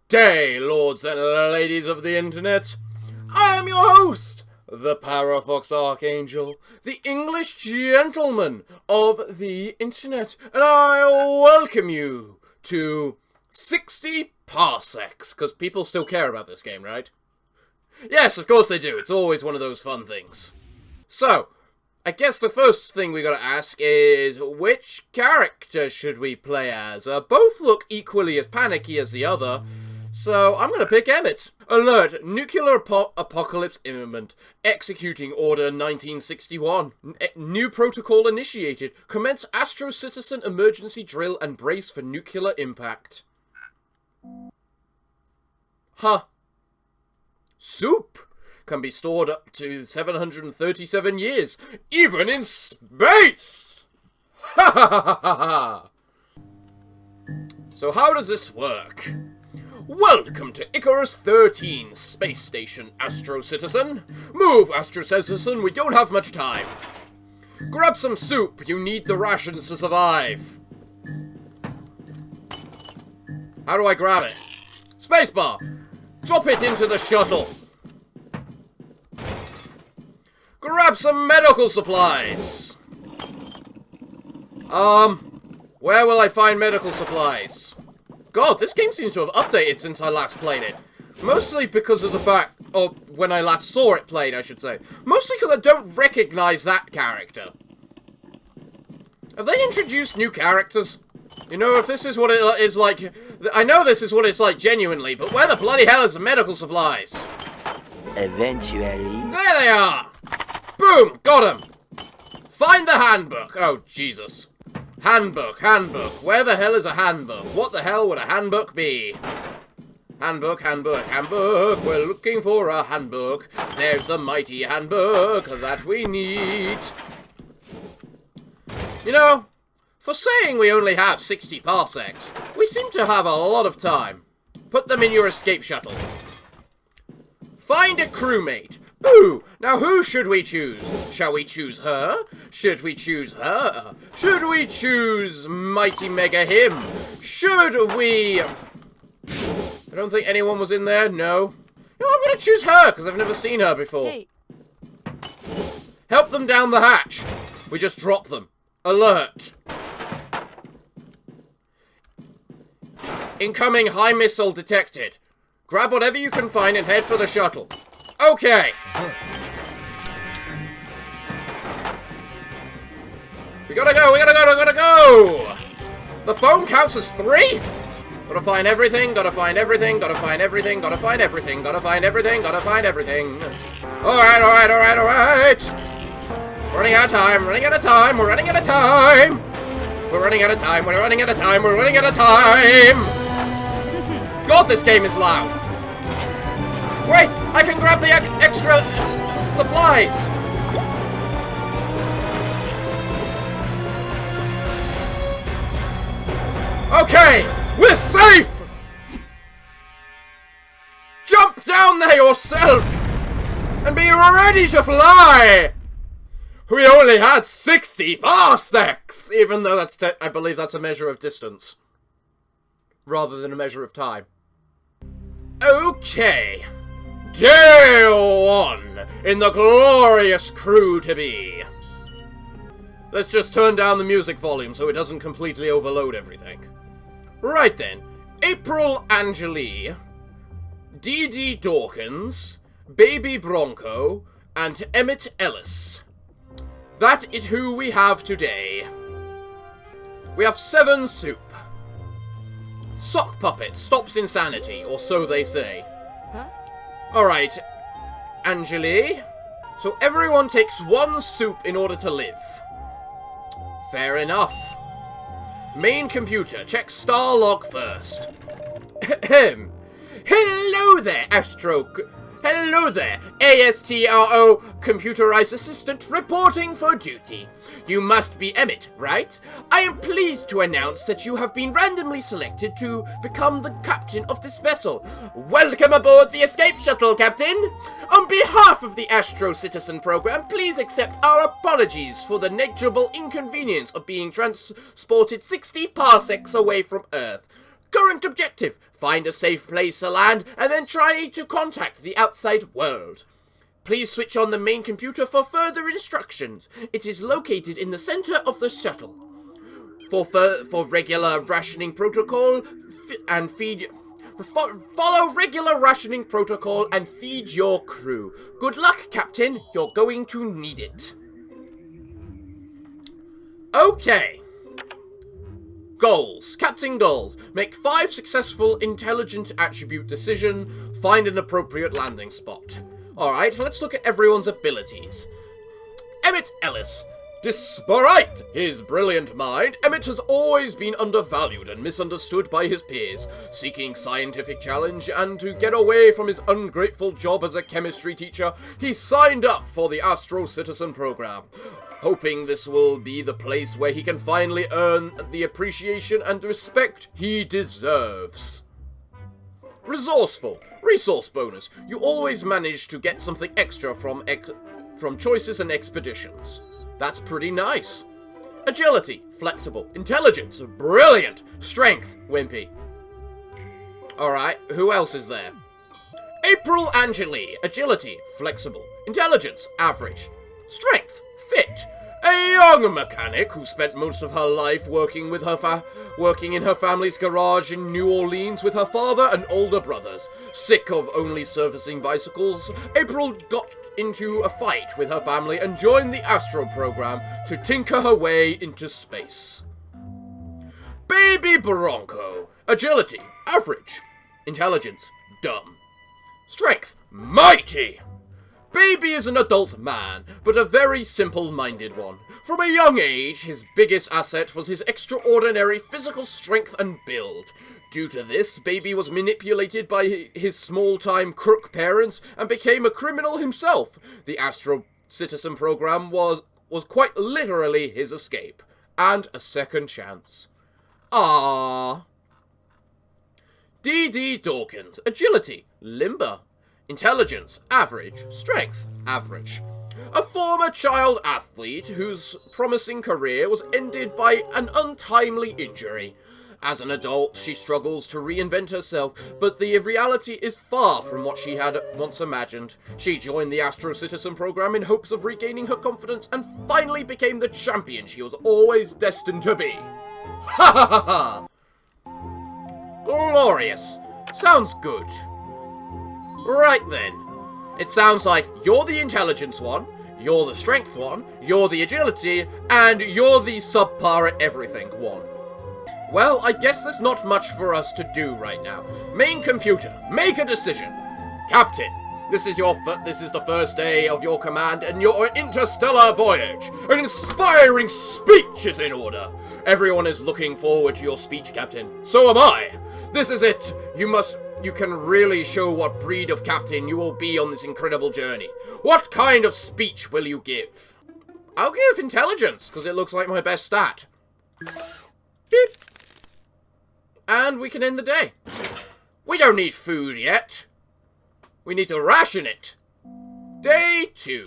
day, lords and ladies of the internet. I am your host, the Parafox Archangel, the English gentleman of the internet, and I welcome you to 60 Parsecs, because people still care about this game, right? Yes, of course they do. It's always one of those fun things. So, I guess the first thing we gotta ask is, which character should we play as? Both look equally as panicky as the other, so I'm gonna pick Emmett. Alert! Nuclear apocalypse imminent. Executing Order 1961. New protocol initiated. Commence Astro Citizen emergency drill and brace for nuclear impact. Huh. Soup can be stored up to 737 years, even in space! Ha ha ha ha ha! So how does this work? Welcome to Icarus 13, Space Station, Astro Citizen. Move, Astro Citizen, we don't have much time. Grab some soup, you need the rations to survive. How do I grab it? Spacebar! Drop it into the shuttle. Grab some medical supplies. Where will I find medical supplies? God, this game seems to have updated since I last played it. Mostly because of the fact, or when I last saw it played, I should say. Mostly because I don't recognize that character. Have they introduced new characters? You know, if this is what it is like, I know this is what it's like genuinely, but where the bloody hell is the medical supplies? Eventually. There they are! Boom! Got him! Find the handbook! Oh, Jesus. Handbook. Where the hell is a handbook? What the hell would a handbook be? Handbook. We're looking for a handbook. There's the mighty handbook that we need. You know, for saying we only have 60 parsecs, we seem to have a lot of time. Put them in your escape shuttle. Find a crewmate. Ooh, now who should we choose? Shall we choose her? Should we choose her? Should we choose Mighty Mega Him? Should we... I don't think anyone was in there, no. No, I'm gonna choose her, because I've never seen her before. Hey. Help them down the hatch. We just drop them. Alert. Incoming high missile detected. Grab whatever you can find and head for the shuttle. Okay. We gotta go! The phone counts as 3? Gotta find everything. Alright. Running out of time! God, this game is loud! Wait! I can grab the extra supplies! Okay! We're safe! Jump down there yourself! And be ready to fly! We only had 60 parsecs! Even though that's, I believe that's a measure of distance. Rather than a measure of time. Okay. Day 1 in the glorious crew to be. Let's just turn down the music volume so it doesn't completely overload everything. Right then. April Angeli, Dee Dee Dawkins, Baby Bronco, and Emmett Ellis. That is who we have today. We have 7 soup. Sock puppet stops insanity, or so they say. Huh? Alright, Angeli. So everyone takes 1 soup in order to live. Fair enough. Main computer, check star log first. Ahem. Hello there, Hello there, ASTRO computerized assistant reporting for duty. You must be Emmett, right? I am pleased to announce that you have been randomly selected to become the captain of this vessel. Welcome aboard the escape shuttle, Captain. On behalf of the Astro Citizen program, please accept our apologies for the negligible inconvenience of being transported 60 parsecs away from Earth. Current objective: find a safe place to land and then try to contact the outside world. Please switch on the main computer for further instructions. It is located in the center of the shuttle. For regular rationing protocol and feed... Follow regular rationing protocol and feed your crew. Good luck, Captain. You're going to need it. Okay. Goals. Captain goals. Make 5 successful intelligent attribute decision. Find an appropriate landing spot. Alright, let's look at everyone's abilities. Emmett Ellis. Despite his brilliant mind, Emmett has always been undervalued and misunderstood by his peers. Seeking scientific challenge and to get away from his ungrateful job as a chemistry teacher, he signed up for the Astro Citizen program, hoping this will be the place where he can finally earn the appreciation and respect he deserves. Resourceful. Resource bonus. You always manage to get something extra from choices and expeditions. That's pretty nice. Agility, flexible. Intelligence, brilliant. Strength, wimpy. Alright, who else is there? April Angeli, agility, flexible. Intelligence, average. Strength, fit. A young mechanic who spent most of her life working in her family's garage in New Orleans with her father and older brothers. Sick of only servicing bicycles, April got into a fight with her family and joined the Astro program to tinker her way into space. Baby Bronco. Agility, average. Intelligence, dumb. Strength, mighty. Baby is an adult man, but a very simple-minded one. From a young age, his biggest asset was his extraordinary physical strength and build. Due to this, Baby was manipulated by his small-time crook parents and became a criminal himself. The Astro Citizen program was quite literally his escape, and a second chance. Ah. D.D. Dawkins. Agility, limber. Intelligence, average. Strength, average. A former child athlete whose promising career was ended by an untimely injury. As an adult, she struggles to reinvent herself, but the reality is far from what she had once imagined. She joined the Astro Citizen program in hopes of regaining her confidence and finally became the champion she was always destined to be. Ha ha ha ha! Glorious. Sounds good. Right then. It sounds like you're the intelligence one, you're the strength one, you're the agility, and you're the subpar at everything one. Well, I guess there's not much for us to do right now. Main computer, make a decision. Captain, this is the first day of your command and your interstellar voyage. An inspiring speech is in order. Everyone is looking forward to your speech, Captain. So am I. This is it. You can really show what breed of captain you will be on this incredible journey. What kind of speech will you give? I'll give intelligence, because it looks like my best stat. Beep. And we can end the day. We don't need food yet. We need to ration it. Day 2.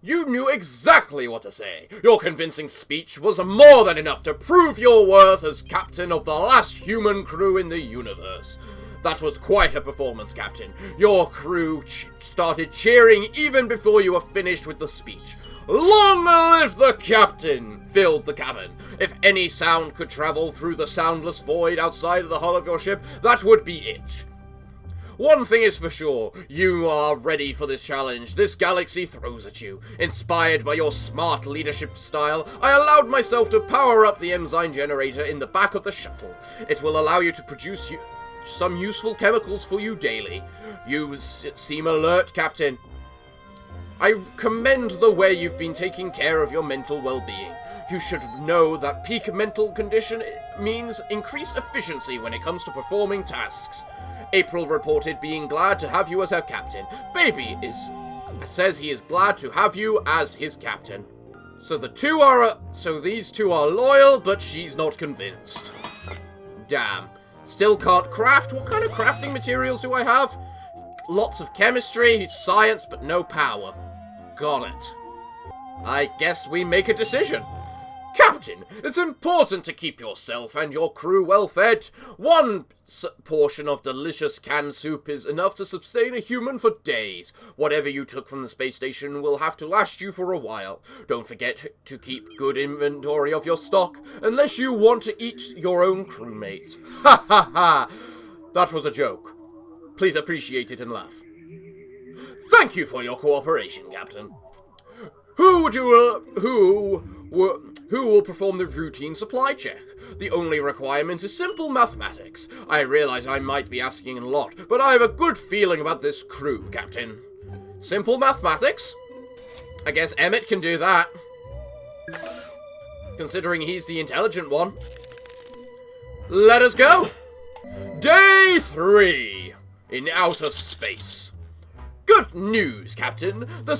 You knew exactly what to say. Your convincing speech was more than enough to prove your worth as captain of the last human crew in the universe. That was quite a performance, Captain. Your crew started cheering even before you were finished with the speech. Long live the Captain! Filled the cabin. If any sound could travel through the soundless void outside of the hull of your ship, that would be it. One thing is for sure, you are ready for this challenge this galaxy throws at you. Inspired by your smart leadership style, I allowed myself to power up the enzyme generator in the back of the shuttle. It will allow you to produce some useful chemicals for you daily. You seem alert, Captain. I commend the way you've been taking care of your mental well-being. You should know that peak mental condition means increased efficiency when it comes to performing tasks. April reported being glad to have you as her captain. Baby says he is glad to have you as his captain. So these two are loyal, but she's not convinced. Damn. Still can't craft? What kind of crafting materials do I have? Lots of chemistry, science, but no power. Got it. I guess we make a decision. Captain! Captain, it's important to keep yourself and your crew well fed. One portion of delicious canned soup is enough to sustain a human for days. Whatever you took from the space station will have to last you for a while. Don't forget to keep good inventory of your stock, unless you want to eat your own crewmates. Ha ha ha! That was a joke. Please appreciate it and laugh. Thank you for your cooperation, Captain. Who will perform the routine supply check? The only requirement is simple mathematics. I realize I might be asking a lot, but I have a good feeling about this crew, Captain. Simple mathematics? I guess Emmett can do that. Considering he's the intelligent one. Let us go! Day 3 in outer space. Good news, Captain. The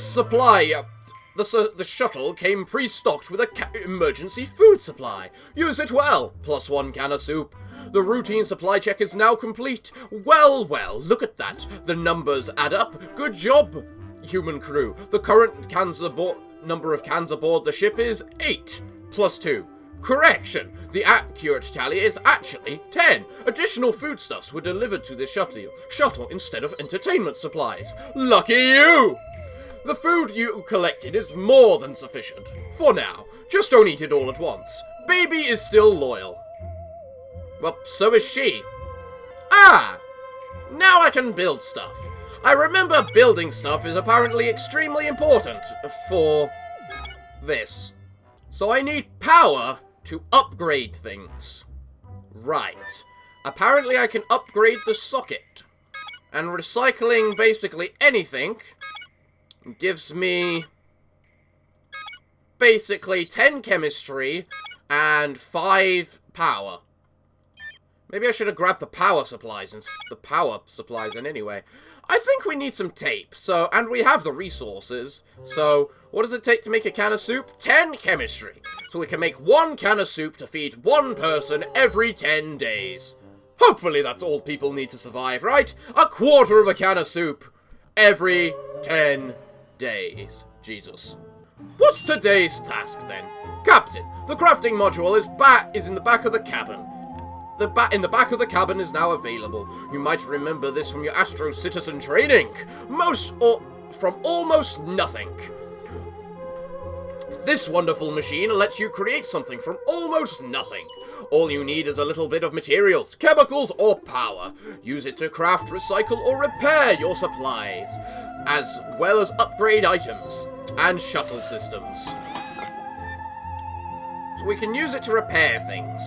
shuttle came pre-stocked with a emergency food supply. Use it well. +1 can of soup. The routine supply check is now complete. Well, look at that. The numbers add up. Good job, human crew. The current number of cans aboard the ship is 8 +2. Correction. The accurate tally is actually 10. Additional foodstuffs were delivered to the shuttle instead of entertainment supplies. Lucky you! The food you collected is more than sufficient. For now. Just don't eat it all at once. Baby is still loyal. Well, so is she. Ah! Now I can build stuff. I remember building stuff is apparently extremely important for this. So I need power to upgrade things. Right. Apparently I can upgrade the socket. And recycling basically anything gives me basically 10 chemistry and 5 power. Maybe I should have grabbed the power supplies and anyway. I think we need some tape, and we have the resources. So, what does it take to make a can of soup? 10 chemistry. So we can make 1 can of soup to feed 1 person every 10 days. Hopefully that's all people need to survive, right? A quarter of a can of soup every 10 days. Jesus. What's today's task then? Captain, the crafting module is in the back of the cabin. In the back of the cabin is now available. You might remember this from your Astro Citizen training. From almost nothing. This wonderful machine lets you create something from almost nothing. All you need is a little bit of materials, chemicals, or power. Use it to craft, recycle, or repair your supplies, as well as upgrade items and shuttle systems. So we can use it to repair things.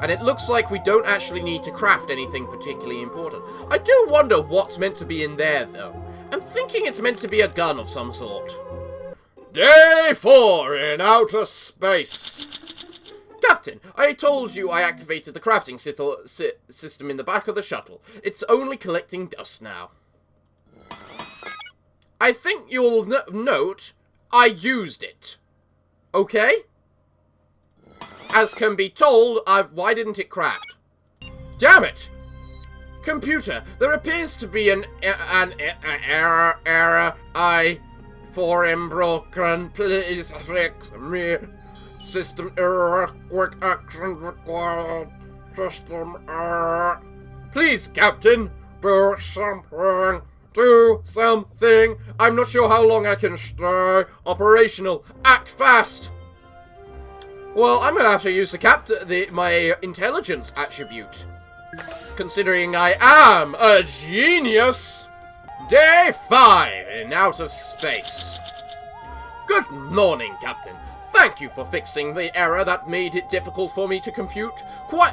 And it looks like we don't actually need to craft anything particularly important. I do wonder what's meant to be in there, though. I'm thinking it's meant to be a gun of some sort. Day 4 in outer space. Captain, I told you I activated the crafting system in the back of the shuttle. It's only collecting dust now. I think you'll note I used it. Okay? As can be told, why didn't it craft? Damn it! Computer, there appears to be an error. I4M broken. Please fix me. System error. Quick action required. System error. Please, Captain, do something. Do something. I'm not sure how long I can stay operational. Act fast. Well, I'm gonna have to use my intelligence attribute, considering I am a genius. Day 5 in outer space. Good morning, Captain. Thank you for fixing the error that made it difficult for me to compute.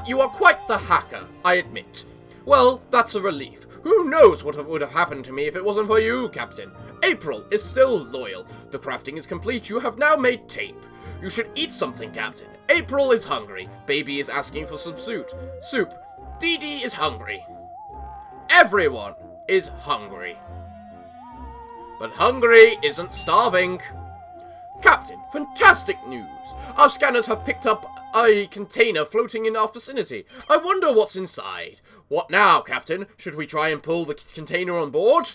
You are quite the hacker, I admit. Well, that's a relief. Who knows what would have happened to me if it wasn't for you, Captain. April is still loyal. The crafting is complete. You have now made tape. You should eat something, Captain. April is hungry. Baby is asking for some soup. Dee Dee is hungry. Everyone is hungry. But hungry isn't starving. Captain, fantastic news. Our scanners have picked up a container floating in our vicinity. I wonder what's inside. What now, Captain? Should we try and pull the container on board?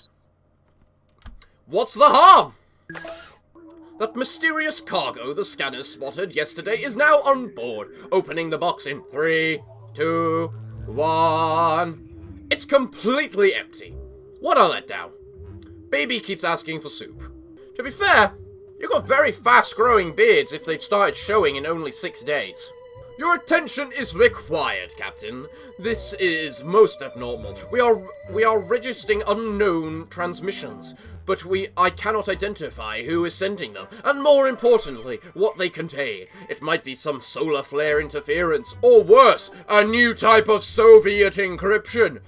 What's the harm? That mysterious cargo the scanners spotted yesterday is now on board. Opening the box in 3, 2, 1. It's completely empty. What a letdown. Baby keeps asking for soup. To be fair, you've got very fast-growing beards if they've started showing in only 6 days. Your attention is required, Captain. This is most abnormal. We are registering unknown transmissions, but I cannot identify who is sending them, and more importantly, what they contain. It might be some solar flare interference, or worse, a new type of Soviet encryption.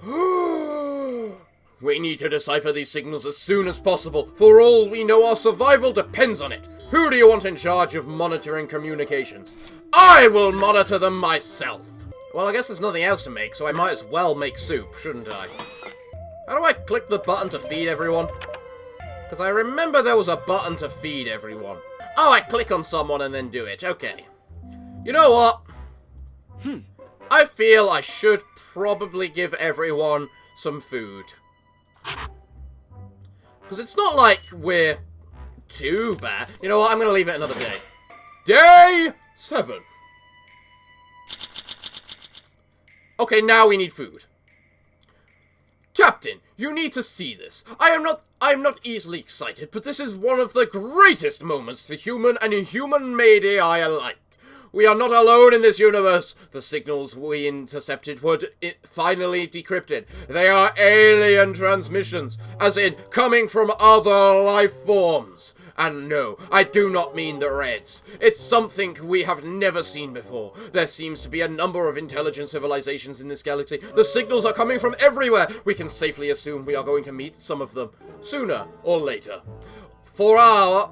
We need to decipher these signals as soon as possible. For all we know, our survival depends on it. Who do you want in charge of monitoring communications? I will monitor them myself. Well, I guess there's nothing else to make, so I might as well make soup, shouldn't I? How do I click the button to feed everyone? Because I remember there was a button to feed everyone. Oh, I click on someone and then do it. Okay. You know what? I feel I should probably give everyone some food. Because it's not like we're too bad. You know what? I'm going to leave it another day. Day 7. Okay, now we need food. Captain, you need to see this. I am not easily excited, but this is one of the greatest moments for human and human-made AI alike. We are not alone in this universe. The signals we intercepted were finally decrypted. They are alien transmissions, as in coming from other life forms. And no, I do not mean the Reds. It's something we have never seen before. There seems to be a number of intelligent civilizations in this galaxy. The signals are coming from everywhere. We can safely assume we are going to meet some of them, sooner or later. For our,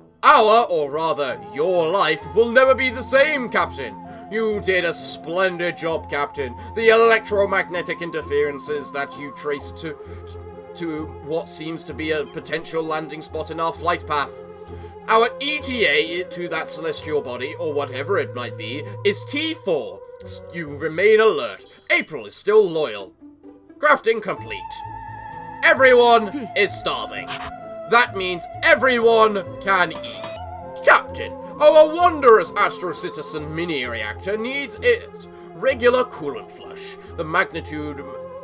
or rather, your life will never be the same, Captain. You did a splendid job, Captain. The electromagnetic interferences that you traced to what seems to be a potential landing spot in our flight path. Our ETA to that celestial body, or whatever it might be, is T4. You remain alert. April is still loyal. Crafting complete. Everyone is starving. That means everyone can eat. Captain, our wondrous Astro Citizen mini-reactor needs its regular coolant flush. The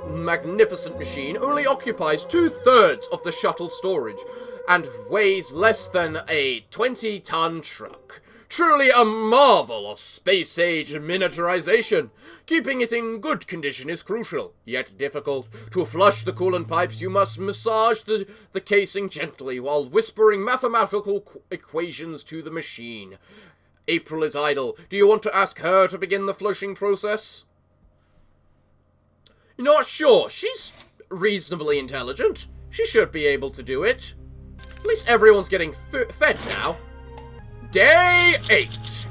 magnificent machine only occupies 2/3 of the shuttle storage, and weighs less than a 20-ton truck. Truly a marvel of space-age miniaturization. Keeping it in good condition is crucial, yet difficult. To flush the coolant pipes, you must massage the casing gently while whispering mathematical equations to the machine. April is idle. Do you want to ask her to begin the flushing process? You're not sure. She's reasonably intelligent. She should be able to do it. At least everyone's getting fed now. Day 8.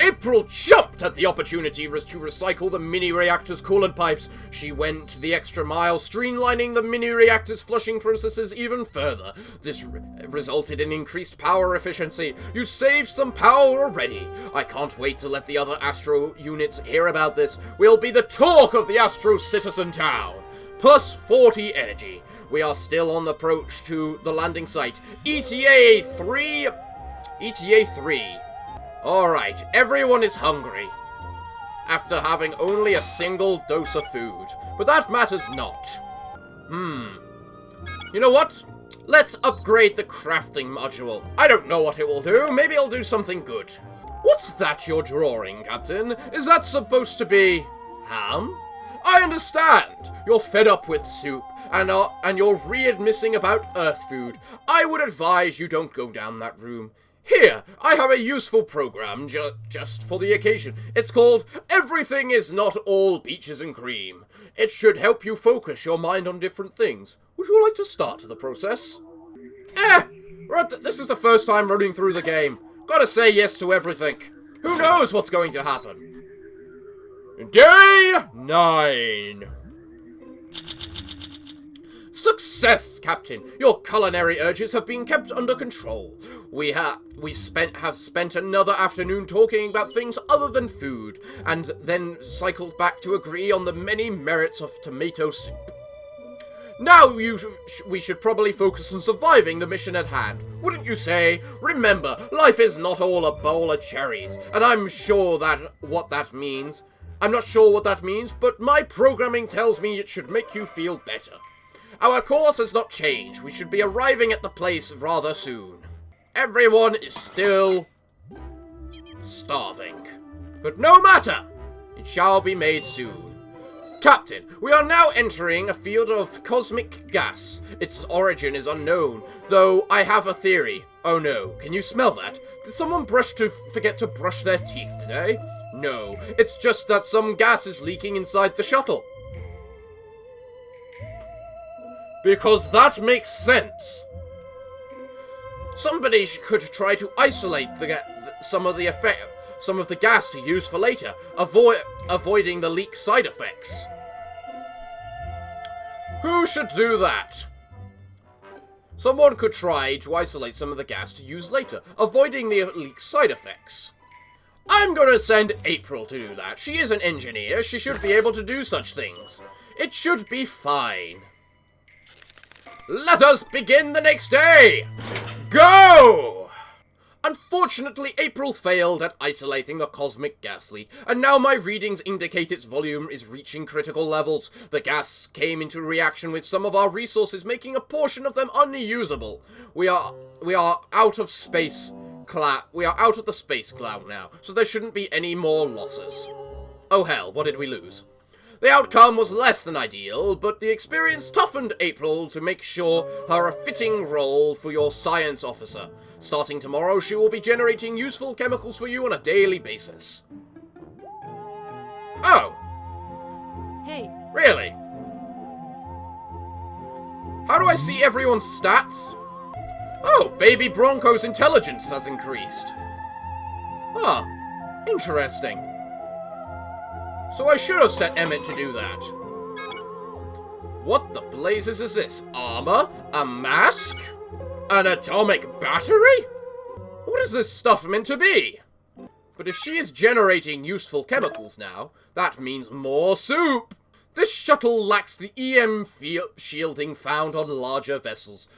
April jumped at the opportunity to recycle the mini-reactor's coolant pipes. She went the extra mile, streamlining the mini-reactor's flushing processes even further. This resulted in increased power efficiency. You saved some power already. I can't wait to let the other Astro units hear about this. We'll be the talk of the Astro Citizen town. Plus 40 energy. We are still on the approach to the landing site. ETA 3. Alright, everyone is hungry. After having only a single dose of food. But that matters not. You know what? Let's upgrade the crafting module. I don't know what it will do. Maybe it'll do something good. What's that you're drawing, Captain? Is that supposed to be ham? I understand. You're fed up with soup, and you're readmissing about Earth food. I would advise you don't go down that room. Here, I have a useful program just for the occasion. It's called Everything is Not All Peaches and Cream. It should help you focus your mind on different things. Would you like to start the process? This is the first time running through the game. Gotta say yes to everything. Who knows what's going to happen? Day 9. Success, Captain! Your culinary urges have been kept under control. We have spent another afternoon talking about things other than food, and then cycled back to agree on the many merits of tomato soup. Now we should probably focus on surviving the mission at hand, wouldn't you say? Remember, life is not all a bowl of cherries, and I'm not sure what that means, but my programming tells me it should make you feel better. Our course has not changed. We should be arriving at the place rather soon. Everyone is still starving. But no matter! It shall be made soon. Captain, we are now entering a field of cosmic gas. Its origin is unknown, though I have a theory. Oh no, can you smell that? Did someone forget to brush their teeth today? No, it's just that some gas is leaking inside the shuttle. Because that makes sense. Somebody could try to isolate some of the gas to use for later, avoiding the leak side effects. Who should do that? Someone could try to isolate some of the gas to use later, avoiding the leak side effects. I'm gonna send April to do that. She is an engineer. She should be able to do such things. It should be fine. Let us begin the next day! Go! Unfortunately, April failed at isolating the cosmic gas leak, and now my readings indicate its volume is reaching critical levels. The gas came into reaction with some of our resources, making a portion of them unusable. We are out of the space cloud now, so there shouldn't be any more losses. Oh hell, what did we lose? The outcome was less than ideal, but the experience toughened April to make sure her a fitting role for your science officer. Starting tomorrow, she will be generating useful chemicals for you on a daily basis. Oh! Hey. Really? How do I see everyone's stats? Oh, Baby Bronco's intelligence has increased. Huh. Interesting. So I should have set Emmett to do that. What the blazes is this? Armor? A mask? An atomic battery? What is this stuff meant to be? But if she is generating useful chemicals now, that means more soup! This shuttle lacks the EM shielding found on larger vessels.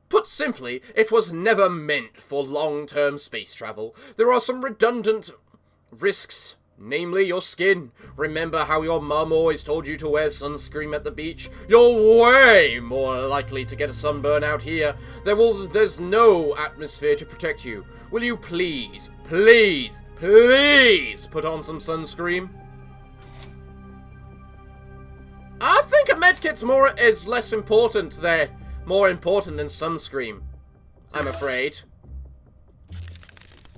Put simply, it was never meant for long-term space travel. There are some redundant risks. Namely, your skin. Remember how your mum always told you to wear sunscreen at the beach? You're way more likely to get a sunburn out here. There's no atmosphere to protect you. Will you please, please, please put on some sunscreen? I think a medkit's more important than sunscreen. I'm afraid.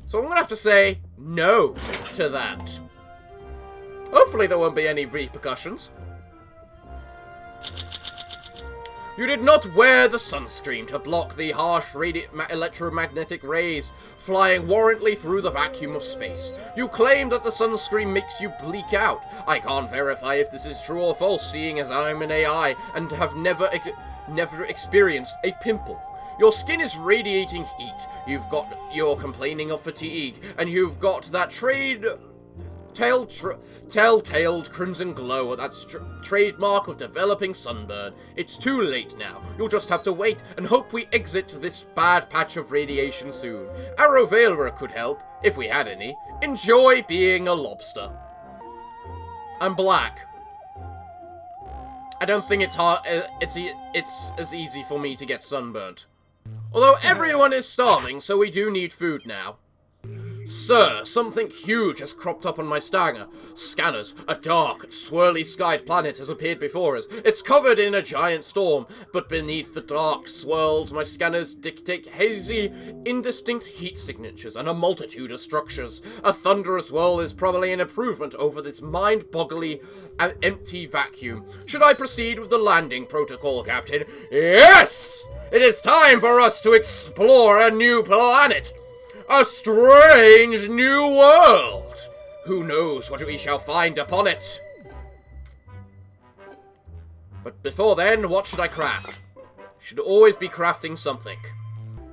So I'm gonna have to say no to that. Hopefully there won't be any repercussions. You did not wear the sunscreen to block the harsh electromagnetic rays flying warrantly through the vacuum of space. You claim that the sunscreen makes you bleak out. I can't verify if this is true or false, seeing as I'm an AI and have never experienced a pimple. Your skin is radiating heat. You're complaining of fatigue, and you've got that telltale crimson glow. That's trademark of developing sunburn. It's too late now. You'll just have to wait and hope we exit this bad patch of radiation soon. Arovera could help, if we had any. Enjoy being a lobster. I'm black. I don't think it's hard. It's as easy for me to get sunburnt. Although everyone is starving, so we do need food now. Sir, something huge has cropped up on my scanners. A dark, swirly-skied planet has appeared before us. It's covered in a giant storm, but beneath the dark swirls, my scanners dictate hazy, indistinct heat signatures and a multitude of structures. A thunderous whirl is probably an improvement over this mind-boggling and empty vacuum. Should I proceed with the landing protocol, Captain? Yes! It is time for us to explore a new planet. A strange new world! Who knows what we shall find upon it? But before then, what should I craft? Should always be crafting something.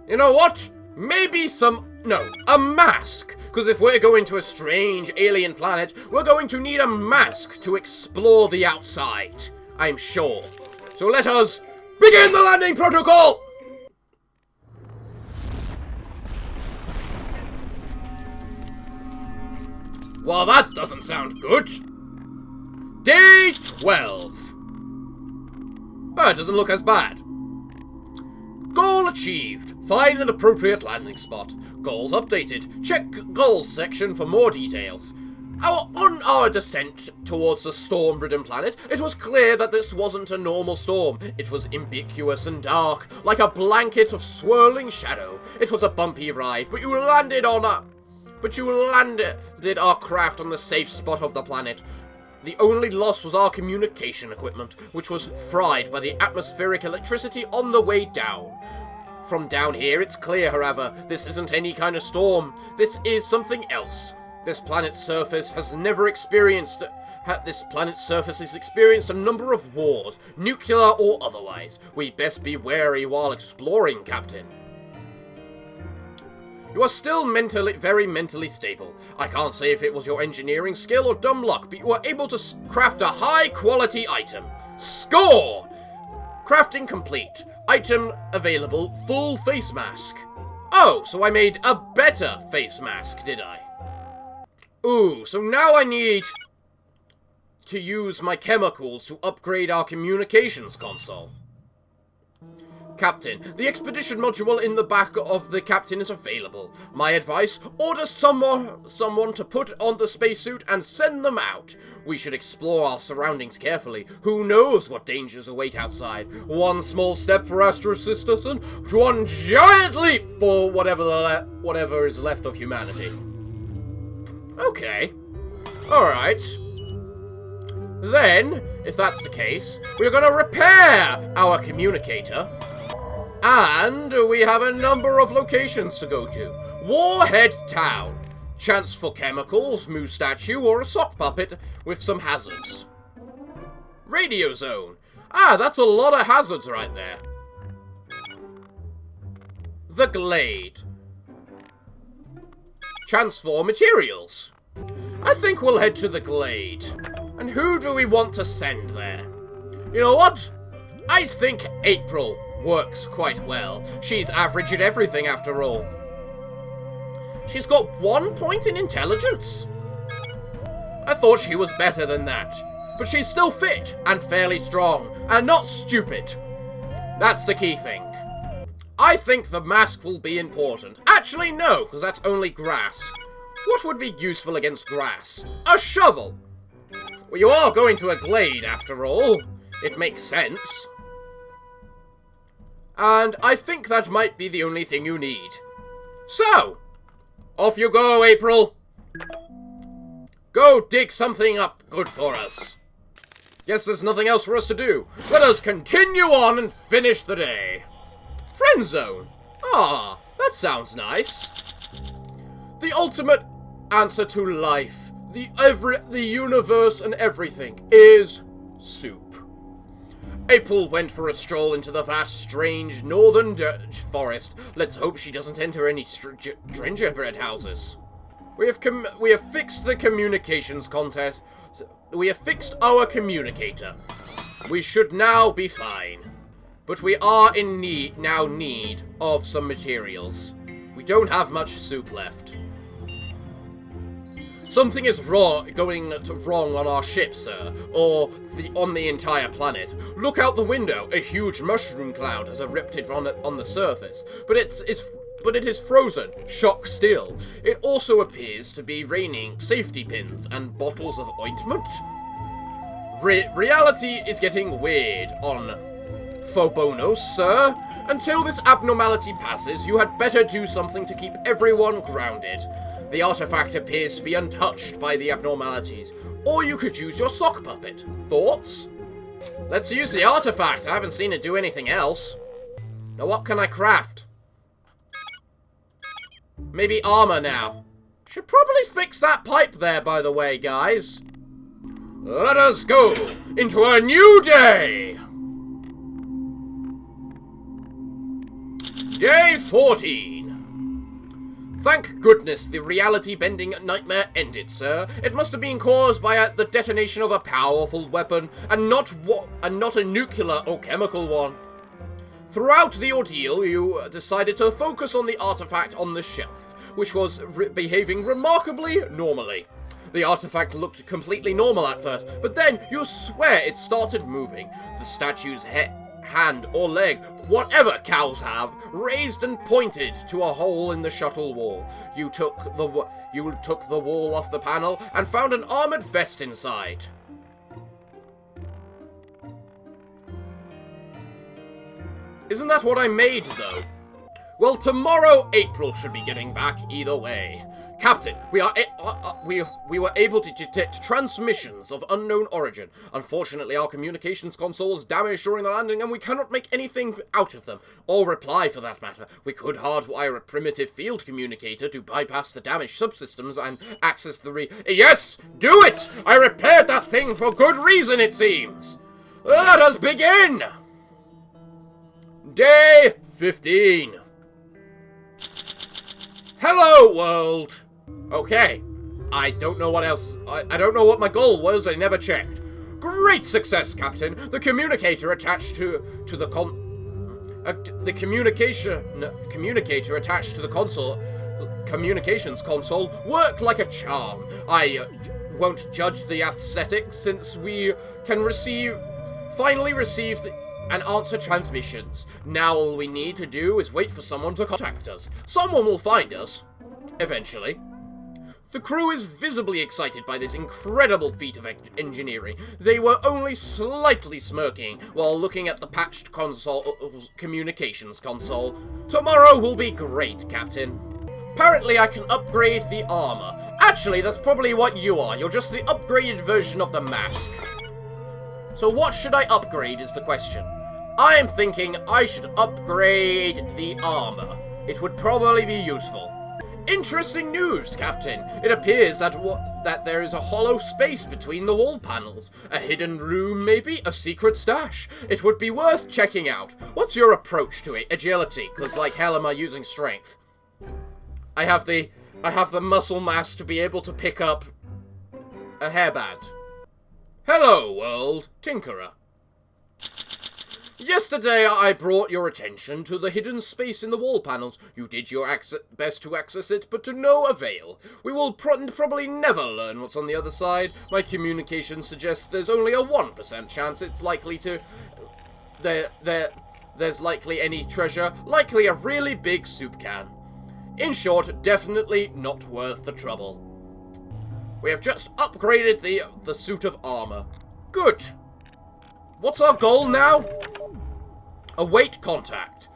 You know what? Maybe a mask! Because if we're going to a strange alien planet, we're going to need a mask to explore the outside. I'm sure. So let us Begin the landing protocol! Well, that doesn't sound good. Day 12. Oh, it doesn't look as bad. Goal achieved. Find an appropriate landing spot. Goals updated. Check goals section for more details. On our descent towards the storm-ridden planet, it was clear that this wasn't a normal storm. It was ambiguous and dark, like a blanket of swirling shadow. It was a bumpy ride, but you landed our craft on the safe spot of the planet. The only loss was our communication equipment, which was fried by the atmospheric electricity on the way down. From down here, it's clear, however, this isn't any kind of storm. This is something else. This planet's surface has experienced a number of wars, nuclear or otherwise. We best be wary while exploring, Captain. You are still very mentally stable. I can't say if it was your engineering skill or dumb luck, but you were able to craft a high-quality item. Score! Crafting complete. Item available, full face mask. Oh, so I made a better face mask, did I? Ooh, so now I need to use my chemicals to upgrade our communications console. Captain, the expedition module in the back of the captain is available. My advice, order someone to put on the spacesuit and send them out. We should explore our surroundings carefully. Who knows what dangers await outside? One small step for Astrocystersson, one giant leap for whatever is left of humanity. Okay. Alright. Then, if that's the case, we're gonna repair our communicator. And we have a number of locations to go to. Warhead Town. Chance for chemicals, Moo Statue, or a sock puppet with some hazards. Radio Zone. Ah, that's a lot of hazards right there. The Glade. Chance for materials. I think we'll head to the Glade. And who do we want to send there? You know what? I think April works quite well. She's average at everything after all. She's got 1 point in intelligence. I thought she was better than that. But she's still fit and fairly strong and not stupid. That's the key thing. I think the mask will be important. Actually, no, because that's only grass. What would be useful against grass? A shovel! Well, you are going to a glade, after all. It makes sense. And I think that might be the only thing you need. So, off you go, April. Go dig something up good for us. Guess there's nothing else for us to do. Let us continue on and finish the day. Friend zone. Ah, that sounds nice. The ultimate answer to life, the universe and everything, is soup. April went for a stroll into the vast, strange northern forest. Let's hope she doesn't enter any gingerbread houses. We have fixed the communications contest. We have fixed our communicator. We should now be fine. But we are in need of some materials. We don't have much soup left. Something is going wrong on our ship, sir, or on the entire planet. Look out the window. A huge mushroom cloud has erupted on the surface, but it is frozen, shock still. It also appears to be raining safety pins and bottles of ointment. Reality is getting weird on Phobonos, sir. Until this abnormality passes, you had better do something to keep everyone grounded. The artifact appears to be untouched by the abnormalities. Or you could use your sock puppet. Thoughts? Let's use the artifact. I haven't seen it do anything else. Now what can I craft? Maybe armor now. Should probably fix that pipe there, by the way, guys. Let us go into a new day! Day 14. Thank goodness the reality-bending nightmare ended, sir. It must have been caused by the detonation of a powerful weapon, and not a nuclear or chemical one. Throughout the ordeal, you decided to focus on the artifact on the shelf, which was behaving remarkably normally. The artifact looked completely normal at first, but then you swear it started moving. The statue's hand or leg, whatever cows have, raised and pointed to a hole in the shuttle wall. You took the wall off the panel and found an armored vest inside. Isn't that what I made, though? Well, tomorrow April should be getting back either way. Captain, we were able to detect transmissions of unknown origin. Unfortunately, our communications console was damaged during the landing, and we cannot make anything out of them, or reply for that matter. We could hardwire a primitive field communicator to bypass the damaged subsystems and access the Yes! Do it! I repaired that thing for good reason, it seems! Let us begin! Day 15. Hello, world! Okay, I don't know what else. I don't know what my goal was. I never checked. Great success, Captain. The communicator attached to the communicator attached to the communications console worked like a charm. I won't judge the aesthetics since we can finally receive and answer transmissions. Now all we need to do is wait for someone to contact us. Someone will find us. Eventually. The crew is visibly excited by this incredible feat of engineering. They were only slightly smirking while looking at the patched communications console. Tomorrow will be great, Captain. Apparently I can upgrade the armor. Actually, that's probably what you are. You're just the upgraded version of the mask. So what should I upgrade is the question. I am thinking I should upgrade the armor. It would probably be useful. Interesting news, Captain. It appears that there is a hollow space between the wall panels. A hidden room, maybe? A secret stash? It would be worth checking out. What's your approach to it? Agility, because like hell am I using strength? I have the muscle mass to be able to pick up a hairband. Hello, world. Tinkerer. Yesterday, I brought your attention to the hidden space in the wall panels. You did your best to access it, but to no avail. We will probably never learn what's on the other side. My communication suggests there's only a 1% chance it's likely to... There's likely any treasure, likely a really big soup can. In short, definitely not worth the trouble. We have just upgraded the suit of armor. Good. What's our goal now? Await contact.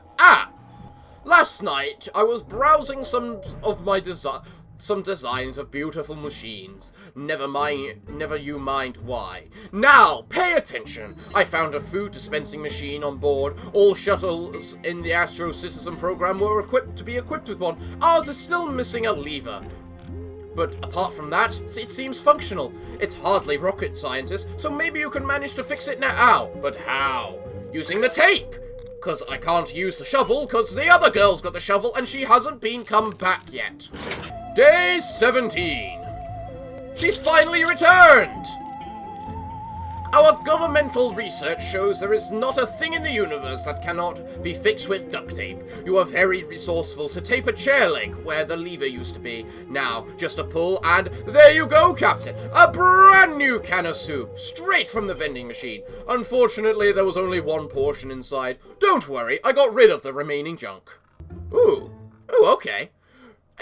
Last night I was browsing some designs of beautiful machines. Never you mind why. Now, pay attention. I found a food dispensing machine on board. All shuttles in the Astro Citizen program were equipped with one. Ours is still missing a lever. But apart from that, it seems functional. It's hardly rocket scientist, so maybe you can manage to fix it now. But how? Using the tape! Because I can't use the shovel, because the other girl's got the shovel and she hasn't come back yet. Day 17. She's finally returned! Our governmental research shows there is not a thing in the universe that cannot be fixed with duct tape. You are very resourceful to tape a chair leg where the lever used to be. Now, just a pull and there you go, Captain! A brand new can of soup, straight from the vending machine. Unfortunately, there was only one portion inside. Don't worry, I got rid of the remaining junk. Ooh, okay.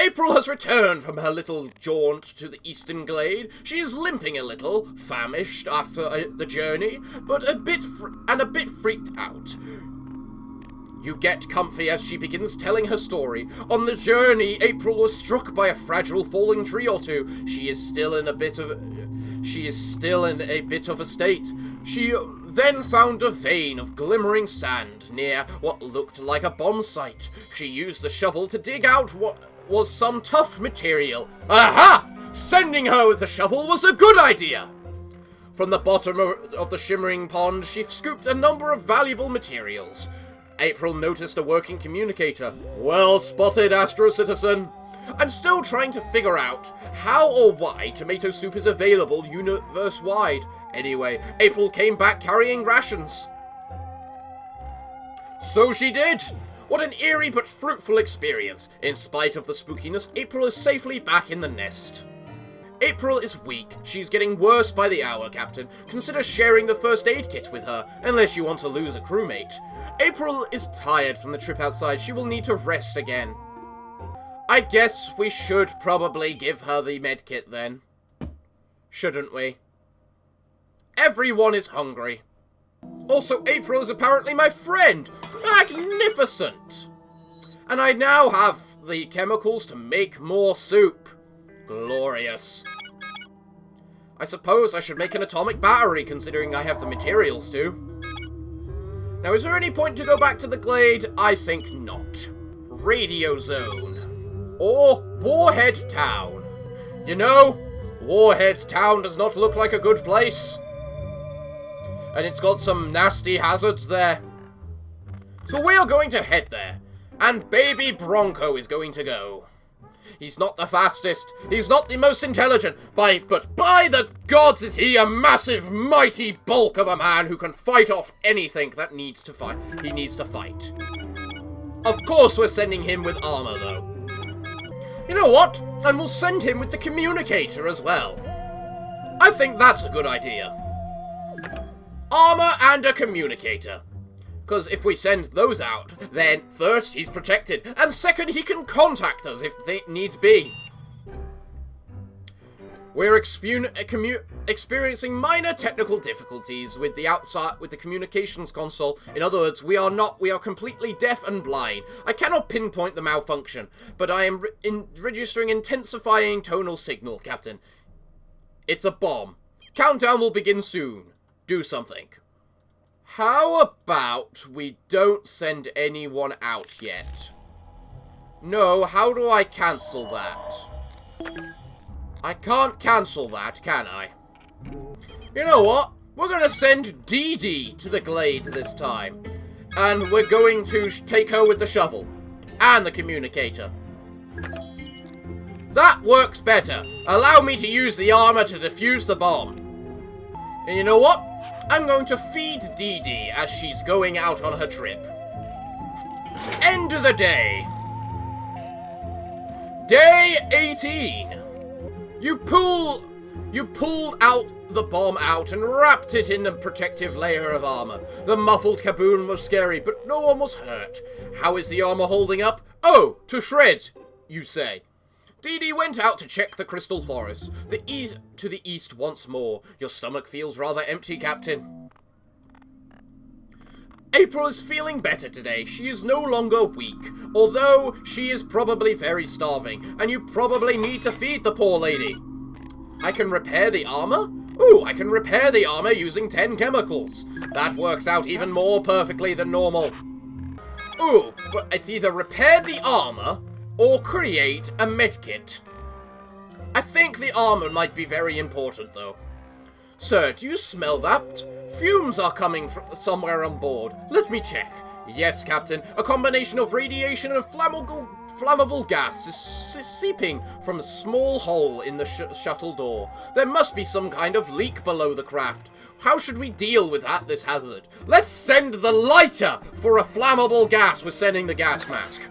April has returned from her little jaunt to the eastern glade. She is limping a little, famished after the journey, but a bit freaked out. You get comfy as she begins telling her story. On the journey, April was struck by a fragile falling tree or two. She is still in a bit of a state. She then found a vein of glimmering sand near what looked like a bomb site. She used the shovel to dig out what was some tough material. Aha! Sending her with the shovel was a good idea! From the bottom of the shimmering pond, she scooped a number of valuable materials. April noticed a working communicator. Well spotted, Astro Citizen. I'm still trying to figure out how or why tomato soup is available universe-wide. Anyway, April came back carrying rations. So she did! What an eerie but fruitful experience. In spite of the spookiness, April is safely back in the nest. April is weak. She's getting worse by the hour, Captain. Consider sharing the first aid kit with her, unless you want to lose a crewmate. April is tired from the trip outside. She will need to rest again. I guess we should probably give her the medkit then. Shouldn't we? Everyone is hungry. Also, April is apparently my friend. Magnificent! And I now have the chemicals to make more soup. Glorious. I suppose I should make an atomic battery, considering I have the materials to. Now, is there any point to go back to the glade? I think not. Radio Zone. Or Warhead Town. You know, Warhead Town does not look like a good place. And it's got some nasty hazards there. So we are going to head there. And baby Bronco is going to go. He's not the fastest. He's not the most intelligent. But by the gods is he a massive, mighty bulk of a man who can fight off anything that needs to fight. He needs to fight. Of course we're sending him with armor, though. You know what? And we'll send him with the communicator as well. I think that's a good idea. Armor and a communicator. Because if we send those out, then first, he's protected, and second, he can contact us if needs be. We're experiencing minor technical difficulties with the communications console. In other words, we are completely deaf and blind. I cannot pinpoint the malfunction, but I am registering intensifying tonal signal, Captain. It's a bomb. Countdown will begin soon. Do something. How about we don't send anyone out yet? No, how do I cancel that? I can't cancel that, can I? You know what? We're going to send Dee Dee to the glade this time. And we're going to take her with the shovel. And the communicator. That works better. Allow me to use the armor to defuse the bomb. And you know what? I'm going to feed Dee Dee as she's going out on her trip. End of the day. Day 18. You pulled out the bomb out and wrapped it in a protective layer of armor. The muffled kaboom was scary, but no one was hurt. How is the armor holding up? Oh, to shreds, you say. Dee Dee went out to check the crystal forest. To the east once more. Your stomach feels rather empty, Captain. April is feeling better today. She is no longer weak, although she is probably very starving, and you probably need to feed the poor lady. I can repair the armor? Ooh, I can repair the armor using 10 chemicals. That works out even more perfectly than normal. Ooh, but it's either repair the armor or create a medkit. I think the armor might be very important, though. Sir, do you smell that? Fumes are coming from somewhere on board. Let me check. Yes, Captain. A combination of radiation and flammable gas is seeping from a small hole in the shuttle door. There must be some kind of leak below the craft. How should we deal with this hazard? Let's send the lighter for a flammable gas. We're sending the gas mask.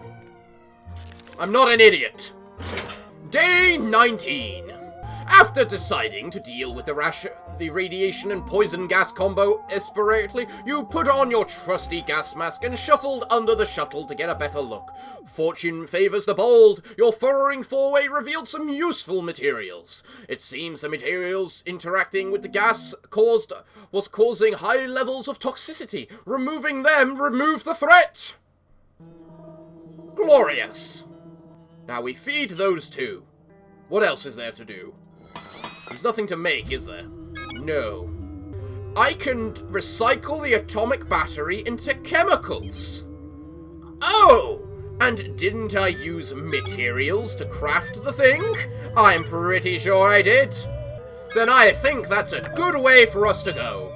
I'm not an idiot. Day 19. After deciding to deal with the radiation and poison gas combo desperately, you put on your trusty gas mask and shuffled under the shuttle to get a better look. Fortune favors the bold. Your furrowing foray revealed some useful materials. It seems the materials interacting with the gas was causing high levels of toxicity. Removing them removed the threat. Glorious. Now we feed those two. What else is there to do? There's nothing to make, is there? No. I can recycle the atomic battery into chemicals. Oh! And didn't I use materials to craft the thing? I'm pretty sure I did. Then I think that's a good way for us to go.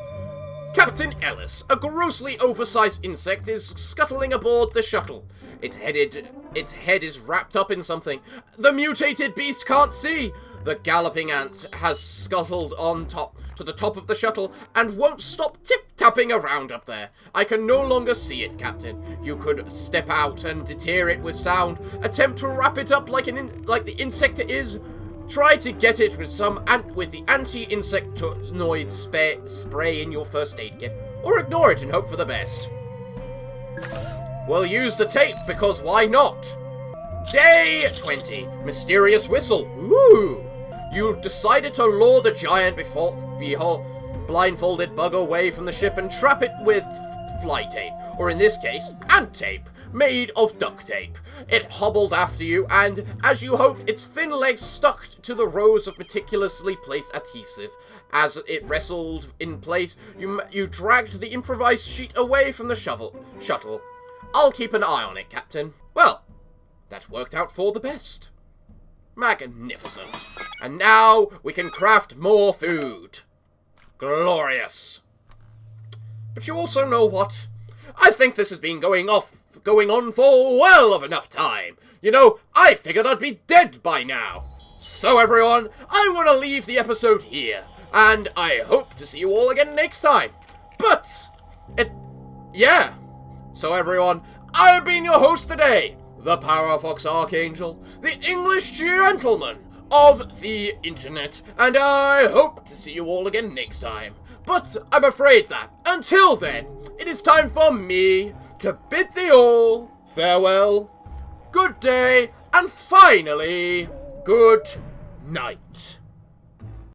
Captain Ellis, a grossly oversized insect, is scuttling aboard the shuttle. Its head is wrapped up in something. The mutated beast can't see. The galloping ant has scuttled on top to the top of the shuttle and won't stop tip-tapping around up there. I can no longer see it, Captain. You could step out and deter it with sound, attempt to wrap it up like the insect it is, try to get it with the anti-insectoid spray in your first aid kit, or ignore it and hope for the best. We'll use the tape, because why not? Day 20. Mysterious whistle. Ooh! You decided to lure the giant blindfolded bug away from the ship and trap it with fly tape, or in this case, ant tape, made of duct tape. It hobbled after you, and, as you hoped, its thin legs stuck to the rows of meticulously placed adhesive. As it wrestled in place, you dragged the improvised sheet away from the shuttle. I'll keep an eye on it, Captain. Well, that worked out for the best. Magnificent. And now we can craft more food. Glorious. But you also know what? I think this has been going on for well of enough time. You know, I figured I'd be dead by now. So everyone, I'm gonna leave the episode here, and I hope to see you all again next time. So everyone, I've been your host today, the Parafox Archangel, the English gentleman of the internet, and I hope to see you all again next time. But I'm afraid that, until then, it is time for me to bid thee all farewell, good day, and finally, good night.